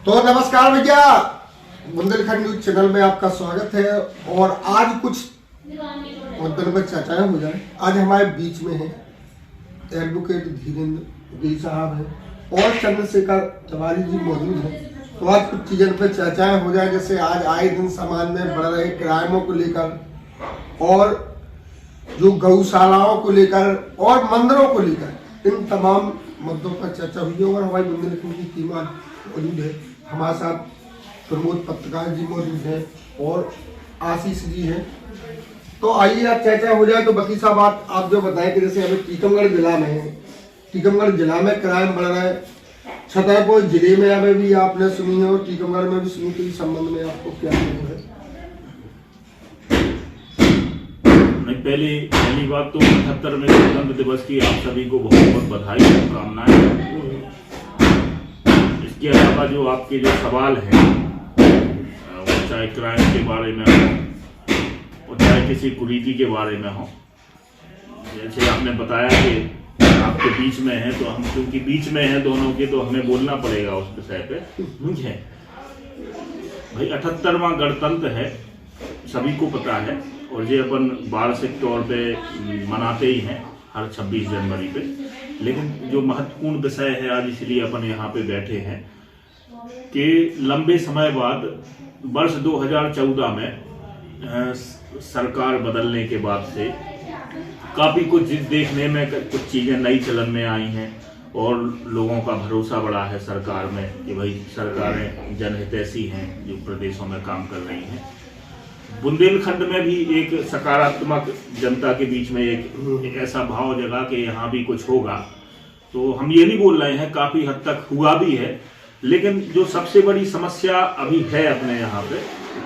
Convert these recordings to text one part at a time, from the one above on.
तो नमस्कार भैया, बुंदेलखंड न्यूज चैनल में आपका स्वागत है। और आज कुछ मुद्दों पर चर्चाएं हो जाए। आज हमारे बीच में है एडवोकेट धीरेन्द्र गिरी साहब हैं और चंद्रशेखर तिवारी जी मौजूद हैं। तो आज कुछ चीज़ों पर चर्चाएं हो जाए, जैसे आज आए दिन समाज में बढ़ रहे क्राइमों को लेकर और जो गौशालाओं को लेकर और मंदिरों को लेकर, इन तमाम मुद्दों पर चर्चा हुई है। और हमारी बुंदेलखंड की टीम मौजूद है। हमारे साथ प्रमोद पत्रकार जी मौजूद हैं और आशीष जी हैं। तो आइए आज चर्चा हो जाए। तो वकील साहब आप जो बताएं कि जैसे अभी टीकमगढ़ जिला में है, टीकमगढ़ जिला में क्राइम बढ़ रहा है, छतरपुर जिले में अभी भी आपने सुनी है और टीकमगढ़ में भी सुनी। तो इस संबंध में आपको क्या है? पहली बात तो 78वें गणतंत्र दिवस की आप सभी को बहुत बहुत बधाई और शुभकामनाएं। इसके अलावा जो आपके जो सवाल हैं, वो चाहे क्राइम के बारे में हो और चाहे किसी कुरीति के बारे में हो, जैसे आपने बताया कि आपके बीच में है, तो हम क्योंकि बीच में है दोनों के, तो हमें बोलना पड़ेगा उस विषय पे। ठीक है भाई, 78वां गणतंत्र है, सभी को पता है और ये अपन वार्षिक तौर पे मनाते ही हैं हर 26 जनवरी पे। लेकिन जो महत्वपूर्ण विषय है आज, इसलिए अपन यहाँ पे बैठे हैं कि लंबे समय बाद वर्ष 2014 में सरकार बदलने के बाद से काफ़ी कुछ देखने में कुछ चीज़ें नई चलन में आई हैं और लोगों का भरोसा बढ़ा है सरकार में कि भाई सरकारें जनहितैषी हैं जो प्रदेशों में काम कर रही हैं। बुंदेलखंड में भी एक सकारात्मक जनता के बीच में एक ऐसा भाव जगा कि यहाँ भी कुछ होगा। तो हम ये नहीं बोल रहे हैं, काफ़ी हद तक हुआ भी है। लेकिन जो सबसे बड़ी समस्या अभी है अपने यहाँ पे,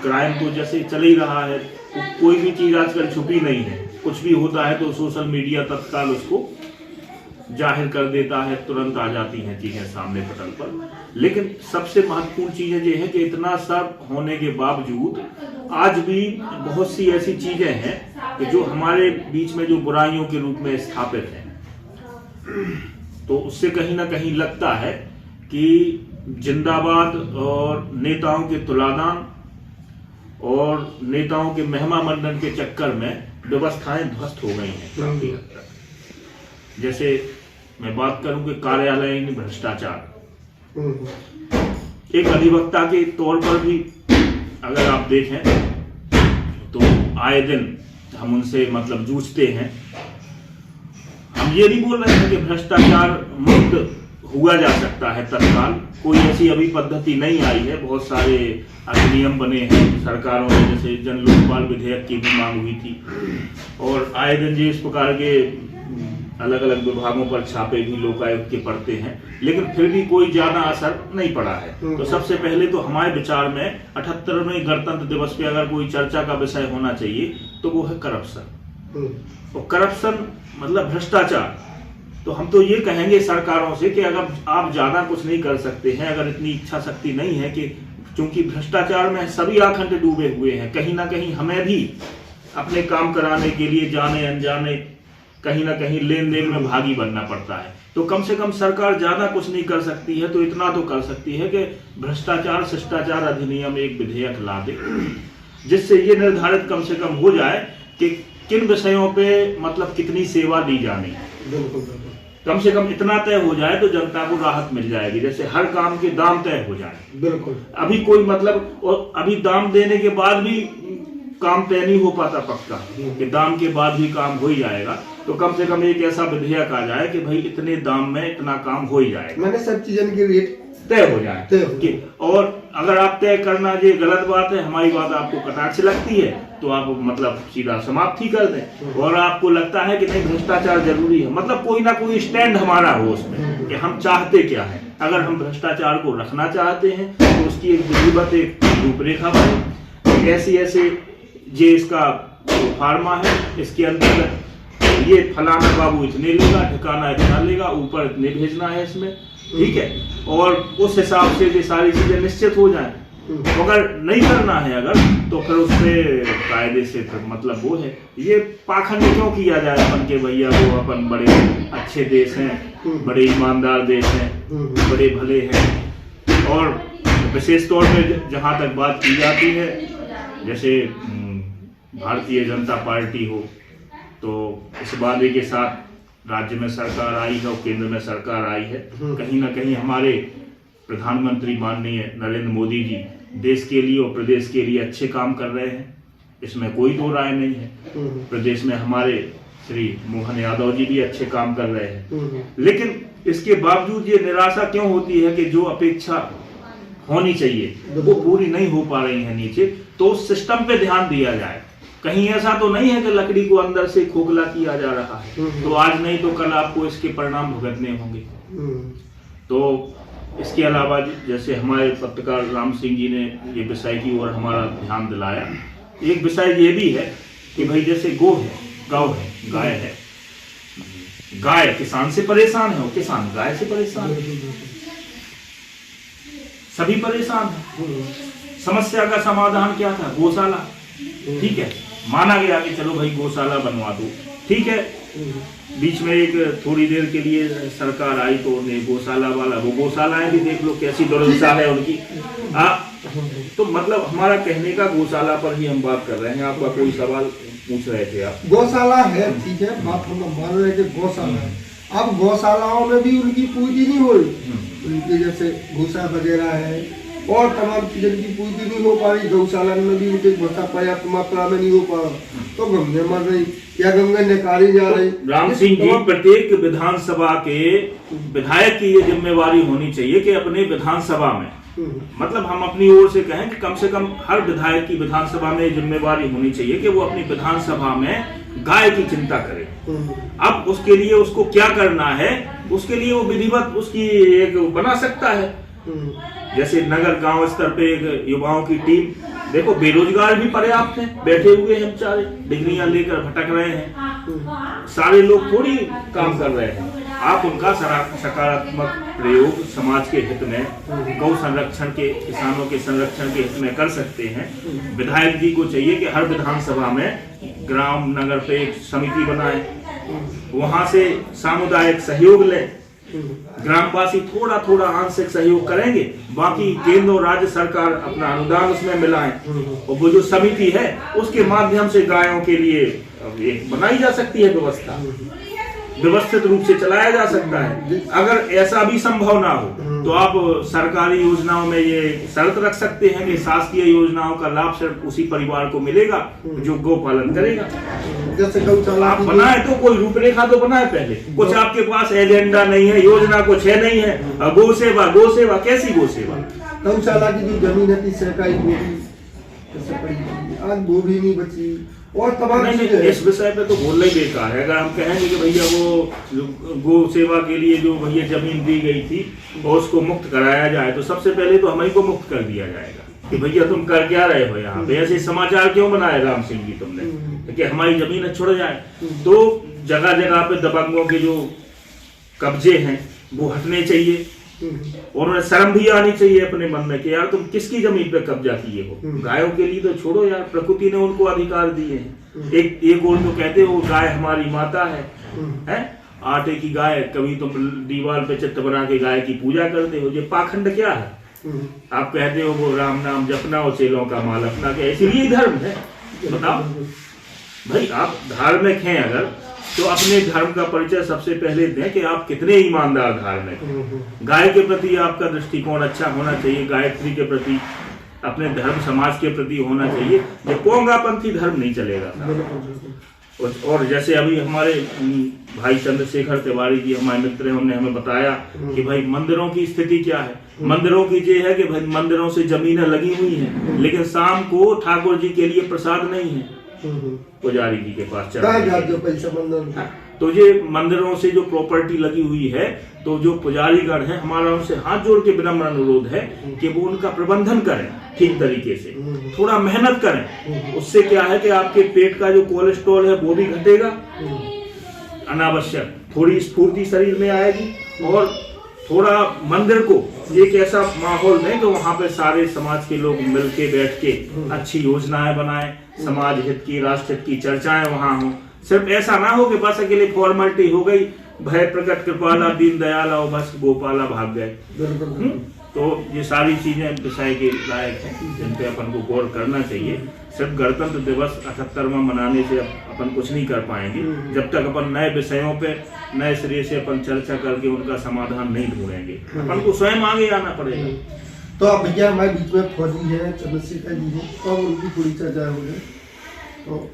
क्राइम तो जैसे चल ही रहा है, कोई भी चीज़ आजकल छुपी नहीं है। कुछ भी होता है तो सोशल मीडिया तत्काल उसको जाहिर कर देता है, तुरंत आ जाती हैं चीज़ें सामने पटल पर। लेकिन सबसे महत्वपूर्ण चीज़ें ये है कि इतना सब होने के बावजूद आज भी बहुत सी ऐसी चीज़ें हैं कि जो हमारे बीच में जो बुराइयों के रूप में स्थापित हैं। तो उससे कहीं ना कहीं लगता है कि जिंदाबाद और नेताओं के तुलादान और नेताओं के महिमा मंडन के चक्कर में व्यवस्थाएं ध्वस्त हो गई हैं काफी हद तक। जैसे मैं बात करूं कि कार्यालयीन भ्रष्टाचार, एक अधिवक्ता के तौर पर भी अगर आप देखें तो आए दिन हम उनसे मतलब जूझते हैं। हम ये नहीं बोल रहे हैं कि भ्रष्टाचार मुक्त हुआ जा सकता है तत्काल, कोई ऐसी अभी पद्धति नहीं आई है। बहुत सारे अधिनियम बने हैं सरकारों ने, जैसे जन लोकपाल विधेयक की भी मांग हुई थी और आए दिन जो इस प्रकार के अलग अलग विभागों पर छापे भी लोकायुक्त के पड़ते हैं, लेकिन फिर भी कोई ज्यादा असर नहीं पड़ा है। तो सबसे पहले तो हमारे विचार में 78वें गणतंत्र दिवस पे अगर कोई चर्चा का विषय होना चाहिए तो वो है करप्शन। और करप्शन मतलब भ्रष्टाचार। तो हम तो ये कहेंगे सरकारों से कि अगर आप ज्यादा कुछ नहीं कर सकते हैं, अगर इतनी इच्छा शक्ति नहीं है कि, क्योंकि भ्रष्टाचार में सभी आखंड डूबे हुए हैं, कहीं ना कहीं हमें भी अपने काम कराने के लिए जाने अनजाने कहीं ना कहीं लेन देन में भागी बनना पड़ता है। तो कम से कम सरकार ज्यादा कुछ नहीं कर सकती है तो इतना तो कर सकती है कि भ्रष्टाचार शिष्टाचार अधिनियम एक विधेयक ला दे, जिससे ये निर्धारित कम से कम हो जाए कि किन विषयों पे मतलब कितनी सेवा दी जानी। कम से कम इतना तय हो जाए तो जनता को राहत मिल जाएगी। जैसे हर काम के दाम तय हो जाए। बिल्कुल। अभी कोई मतलब, और अभी दाम देने के बाद भी काम तय नहीं हो पाता पक्का कि दाम के बाद भी काम हो ही जाएगा। तो कम से कम एक ऐसा विधेयक आ जाए कि भाई इतने दाम में इतना काम हो ही जाएगा, मैंने सब चीजों के रेट तय हो जाए। और अगर आप तय करना ये गलत बात है, हमारी बात आपको कटाक्ष लगती है तो आप मतलब सीधा समाप्त ही कर दें। और आपको लगता है कि नहीं भ्रष्टाचार जरूरी है, मतलब कोई ना कोई स्टैंड हमारा हो उसमें कि हम चाहते क्या है। अगर हम भ्रष्टाचार को रखना चाहते हैं तो उसकी एक विधिवत एक रूपरेखा बने, ऐसी ऐसे ये इसका फार्मा है, इसके अंतर्गत ये फलाना बाबू इतने लेगा, ठिकाना इतना लेगा, ऊपर इतने भेजना है इसमें, ठीक है। और उस हिसाब से ये सारी चीजें निश्चित हो जाएं। अगर नहीं करना है अगर, तो फिर उससे कायदे से फिर मतलब वो है, ये पाखंड क्यों किया जाए अपन के भैया वो अपन बड़े अच्छे देश हैं, बड़े ईमानदार देश हैं, बड़े भले हैं। और विशेष तौर पे जहाँ तक बात की जाती है, जैसे भारतीय जनता पार्टी हो, तो इस वादे के साथ राज्य में सरकार आई है और केंद्र में सरकार आई है। कहीं ना कहीं हमारे प्रधानमंत्री माननीय नरेंद्र मोदी जी देश के लिए और प्रदेश के लिए अच्छे काम कर रहे हैं, इसमें कोई दो राय नहीं है। प्रदेश में हमारे श्री मोहन यादव जी भी अच्छे काम कर रहे हैं, लेकिन इसके बावजूद ये निराशा क्यों होती है कि जो अपेक्षा होनी चाहिए वो पूरी नहीं हो पा रही है नीचे। तो उस सिस्टम पे ध्यान दिया जाए। कहीं ऐसा तो नहीं है कि लकड़ी को अंदर से खोखला किया जा रहा है, तो आज नहीं तो कल आपको इसके परिणाम भुगतने होंगे। तो इसके अलावा जैसे हमारे पत्रकार राम सिंह जी ने ये विषय की ओर हमारा ध्यान दिलाया, एक विषय ये भी है कि भाई जैसे गौ है, गौ है, गाय है, गाय किसान से परेशान है और किसान गाय से परेशान है, सभी परेशान है। समस्या का समाधान क्या था? गौशाला। ठीक है, माना गया कि चलो भाई गौशाला बनवा दो, ठीक है। बीच में एक थोड़ी देर के लिए सरकार आई तो उन्हें गौशाला वाला, वो गौशालाएं भी देख लो कैसी दुर्दशा है उनकी। तो मतलब हमारा कहने का गौशाला पर ही हम बात कर रहे हैं। आपका कोई सवाल पूछ रहे थे आप? गौशाला है, ठीक है, बात हम मान रहे हैं कि गौशाला है। अब गौशालाओं में भी उनकी पूंजी नहीं हो रही, उनके जैसे भूसा वगैरह है और तमाम चीजें की पूंजी नहीं हो पा रही। गौशाला में भी उनके भूसा पर्याप्त मात्रा में नहीं हो पा रहा, तो गंगे मर रही या गंगे निकाली जा रही। राम सिंह जी, प्रत्येक विधानसभा के विधायक की ये जिम्मेवारी होनी चाहिए कि अपने विधानसभा में, मतलब हम अपनी ओर से कहें कि कम से कम हर विधायक की विधानसभा में जिम्मेवारी होनी चाहिए कि वो अपनी विधानसभा में गाय की चिंता करे। अब उसके लिए उसको क्या करना है, उसके लिए वो विधिवत उसकी एक बना सकता है। जैसे नगर गांव स्तर पे एक युवाओं की टीम, देखो बेरोजगार भी पर्याप्त हैं, बैठे हुए हैं बेचारे, डिग्रियां लेकर भटक रहे हैं, सारे लोग थोड़ी काम कर रहे हैं। आप उनका सकारात्मक प्रयोग समाज के हित में, गौ संरक्षण के, किसानों के संरक्षण के हित में कर सकते हैं। विधायक जी को चाहिए कि हर विधानसभा में ग्राम नगर पे एक समिति बनाए, वहां से सामुदायिक सहयोग ले, ग्रामवासी थोड़ा थोड़ा आंशिक सहयोग करेंगे, बाकी केंद्र और राज्य सरकार अपना अनुदान उसमें मिलाएं, और वो जो समिति है उसके माध्यम से गायों के लिए एक बनाई जा सकती है व्यवस्था, व्यवस्थित रूप से चलाया जा सकता है। अगर ऐसा भी संभव ना हो तो आप सरकारी योजनाओं में ये शर्त रख सकते हैं कि शासकीय योजनाओं का लाभ सिर्फ उसी परिवार को मिलेगा जो गौ पालन करेगा। जैसे गौशाला आप बनाए तो कोई रूपरेखा तो बनाए पहले। कुछ आपके पास एजेंडा नहीं है, योजना कुछ है नहीं है, गौ सेवा कैसी गौ सेवा? गौशाला की जो जमीन है 30 सरकारी वो भी कैसे पड़ी, आज वो भी नहीं बची और तमाम नहीं, इस विषय पे तो बोलना ही बेकार है। अगर हम कहेंगे कि भैया वो गौ सेवा के लिए जो भैया जमीन दी गई थी और उसको मुक्त कराया जाए, तो सबसे पहले तो हमें को मुक्त कर दिया जाएगा कि भैया तुम कर क्या रहे हो यहाँ पे, ऐसे समाचार क्यों बनाए राम सिंह जी तुमने कि हमारी जमीन छुड़ जाए। तो जगह जगह पे दबंगों के जो कब्जे हैं वो हटने चाहिए और उन्हें शर्म भी आनी चाहिए अपने मन में कि यार तुम किसकी जमीन पे कब्जा किए हो। गायों के लिए तो छोड़ो यार, प्रकृति ने उनको अधिकार दिए हैं। एक और तो कहते हो गाय हमारी माता है, आटे की गाय, कभी तुम दीवार पे चित्र बना के गाय की पूजा करते हो, ये पाखंड क्या है? आप कहते हो वो राम नाम जपना और चेलों का माल अपना, क्या इसीलिए धर्म है? बताओ भाई, आप धार्मिक हैं अगर तो अपने धर्म का परिचय सबसे पहले दें कि आप कितने ईमानदार धार्मिक। गाय के प्रति आपका दृष्टिकोण अच्छा होना चाहिए, गायत्री के प्रति, अपने धर्म समाज के प्रति होना चाहिए। ये पोंगापंथी धर्म नहीं चलेगा। और जैसे अभी हमारे भाई चंद्रशेखर तिवारी जी हमारे मित्र हैं, उन्होंने हमें बताया कि भाई मंदिरों की स्थिति क्या है। मंदिरों की ये है कि भाई मंदिरों से जमीनें लगी हुई हैं, लेकिन शाम को ठाकुर जी के लिए प्रसाद नहीं है पुजारी जी के पास चढ़ा। तो ये मंदिरों से जो प्रॉपर्टी लगी हुई है, तो जो पुजारीगण है, हमारा उनसे हाथ जोड़ के विनम्र अनुरोध है कि वो उनका प्रबंधन करें ठीक तरीके से, थोड़ा मेहनत करें। उससे क्या है कि आपके पेट का जो कोलेस्ट्रॉल है वो भी घटेगा, अनावश्यक थोड़ी स्फूर्ति शरीर में आएगी, और थोड़ा मंदिर को एक ऐसा माहौल में कि वहाँ पे सारे समाज के लोग मिलके बैठ के अच्छी योजनाएं बनाएं, समाज हित की, राष्ट्र हित की चर्चाएं वहाँ हों। सिर्फ ऐसा ना हो कि बस अकेले फॉर्मेलिटी हो गई, भय प्रकट कृपाला दीन दयाला और बस गोपाला भाग गए। तो ये सारी चीजें विषय के लायक हैं जिन पे अपन को गौर करना चाहिए। सिर्फ गणतंत्र दिवस 78वां मनाने से अपन कुछ नहीं कर पाएंगे जब तक अपन नए विषयों पे नए सिरे से अपन चर्चा करके उनका समाधान नहीं ढूंढेंगे। अपन को स्वयं आगे आना पड़ेगा। तो अब भैया हमारे बीच में फौजी हैं, चंद्रशेखर जी हैं, तो उनकी थोड़ी चर्चा हो जाए। तो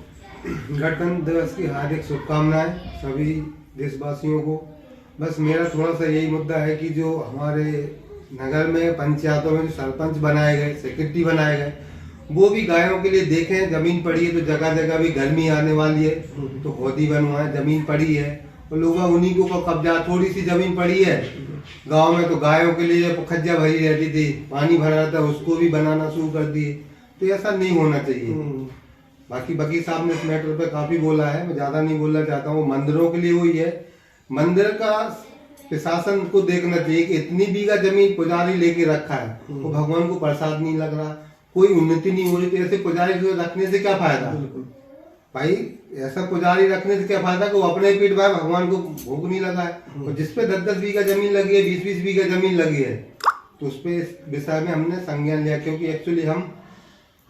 गणतंत्र दिवस की हार्दिक शुभकामनाएं सभी देशवासियों को। बस मेरा थोड़ा सा यही मुद्दा है कि जो हमारे नगर में पंचायतों में जो सरपंच बनाए गए, सेक्रेटरी बनाए गए, वो भी गायों के लिए देखें। जमीन पड़ी है तो जगह जगह भी गर्मी आने वाली है तो हौदी बनवाए, जमीन पड़ी है तो लोग उन्हीं को कब्जा। थोड़ी सी जमीन पड़ी है गांव में तो गायों के लिए खज्जा भरी रहती थी, पानी भरा रहता, उसको भी बनाना शुरू कर दिए। तो ऐसा नहीं होना चाहिए। बाकी वकील साहब ने इस मैटर पे काफी बोला है, मैं ज्यादा नहीं बोलना चाहता हूँ। मंदिरों के लिए हुई है, मंदिर का प्रशासन को देखना चाहिए कि इतनी बीघा जमीन पुजारी लेके रखा है तो भगवान को प्रसाद नहीं लग रहा, कोई उन्नति नहीं हो रही, तो ऐसे पुजारी को रखने से क्या फायदा भाई? ऐसा पुजारी रखने से क्या फायदा कि वो अपने पेट भाई भगवान को भोग नहीं लगा है। और जिसपे 10-10 बीघा जमीन लगी है, 20-20 बीघा जमीन लगी है, तो उस पे इस विषय में हमने संज्ञान लिया। क्योंकि एक्चुअली हम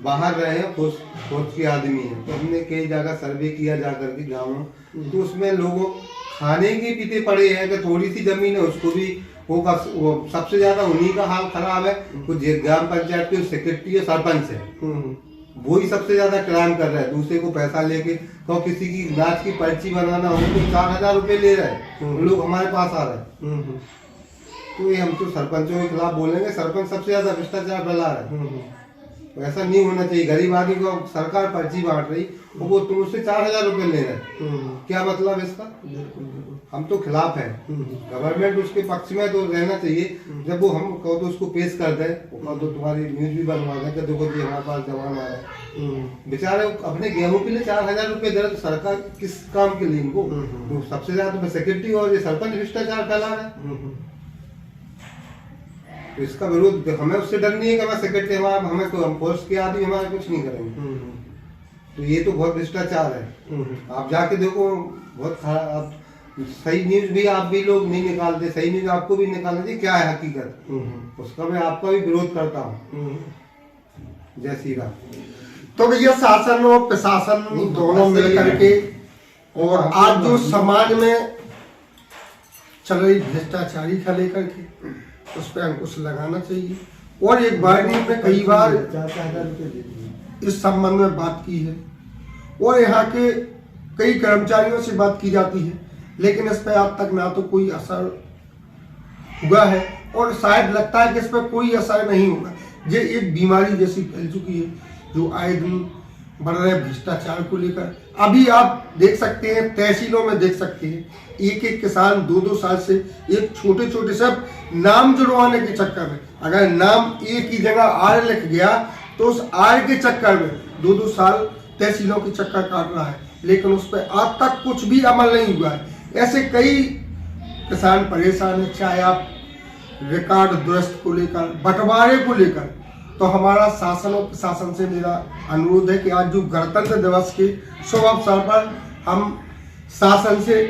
बाहर रहे हैं, फौज के आदमी हैं, तो हमने कई जगह सर्वे किया जा करके गाँव में, तो उसमें लोगों खाने के पीते पड़े हैं कि थोड़ी सी जमीन है उसको भी वो सबसे ज्यादा उन्हीं का हाल खराब है। कुछ ग्राम पंचायत के सेक्रेटरी और सरपंच है, वो ही सबसे ज्यादा क्राइम कर रहे हैं। दूसरे को पैसा लेके तो किसी की इलाज की पर्ची बनाना हो तो 4000 रुपए ले रहे हैं, लोग हमारे पास आ रहे हैं। तो ये हम तो सरपंचों के खिलाफ बोलेंगे, सरपंच सबसे ज्यादा भ्रष्टाचार फैला रहे हैं। तो ऐसा नहीं होना चाहिए। गरीब आदमी को सरकार पर्ची बांट रही, वो तुम उससे 4000 रुपए ले रहे हैं, क्या मतलब इसका? हम तो खिलाफ है। गवर्नमेंट उसके पक्ष में तो रहना चाहिए। जब वो हम कहो तो उसको पेश कर दे, तो तुम्हारी न्यूज भी बनवा दे कि देखो जी हमारे पास जवान आ रहा है। बेचारे अपने गेहूं के लिए 4000 रुपए दे रहे, तो सरकार किस काम के लिए इनको? तो सबसे ज्यादा सेक्रेटरी और ये सरपंच भ्रष्टाचार फैला रहे हैं। तो इसका विरोध हमें उससे डर नहीं है कि हमारे सेक्रेटरी हमें हम फोर्स के आदमी हमारे कुछ नहीं करेंगे। तो ये तो बहुत भ्रष्टाचार है। आप जाके देखो, बहुत खराब। सही न्यूज भी आप भी लोग नहीं निकालते, सही न्यूज आपको भी निकालना चाहिए, क्या है हकीकत, उसका मैं आपका भी विरोध करता हूँ। जय श्री राम। तो भैया शासन और प्रशासन दोनों मिल करके और आज जो समाज में चल रही भ्रष्टाचारी का लेकर के उस पर अंकुश लगाना चाहिए। और एक बार नहीं, मैं कई बार इस संबंध में बात की है और यहाँ के कई कर्मचारियों से बात की जाती है, लेकिन इस पर आज तक ना तो कोई असर हुआ है और शायद लगता है कि इस पर कोई असर नहीं होगा। ये एक बीमारी जैसी फैल चुकी है जो आए दिन बढ़ रहे भ्रष्टाचार को लेकर। अभी आप देख सकते हैं, तहसीलों में देख सकते हैं, एक एक किसान 2-2 साल से एक छोटे छोटे सब नाम जुड़वाने के चक्कर में, अगर नाम एक ही जगह आर लिख गया तो उस आर के चक्कर में 2-2 साल तहसीलों के चक्कर काट रहा है, लेकिन उस पर आज तक कुछ भी अमल नहीं हुआ है। ऐसे कई किसान परेशान है, चाहे आप रिकॉर्ड दुरुस्त को लेकर, बंटवारे को लेकर। तो हमारा शासन और प्रशासन से मेरा अनुरोध है कि आज जो गणतंत्र दिवस के शुभ अवसर पर हम शासन से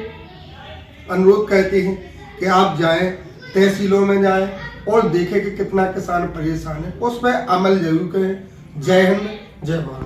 अनुरोध करते हैं कि आप जाएं, तहसीलों में जाएं और देखें कि कितना किसान परेशान है, उस पर अमल जरूर करें। जय हिंद, जय भारत।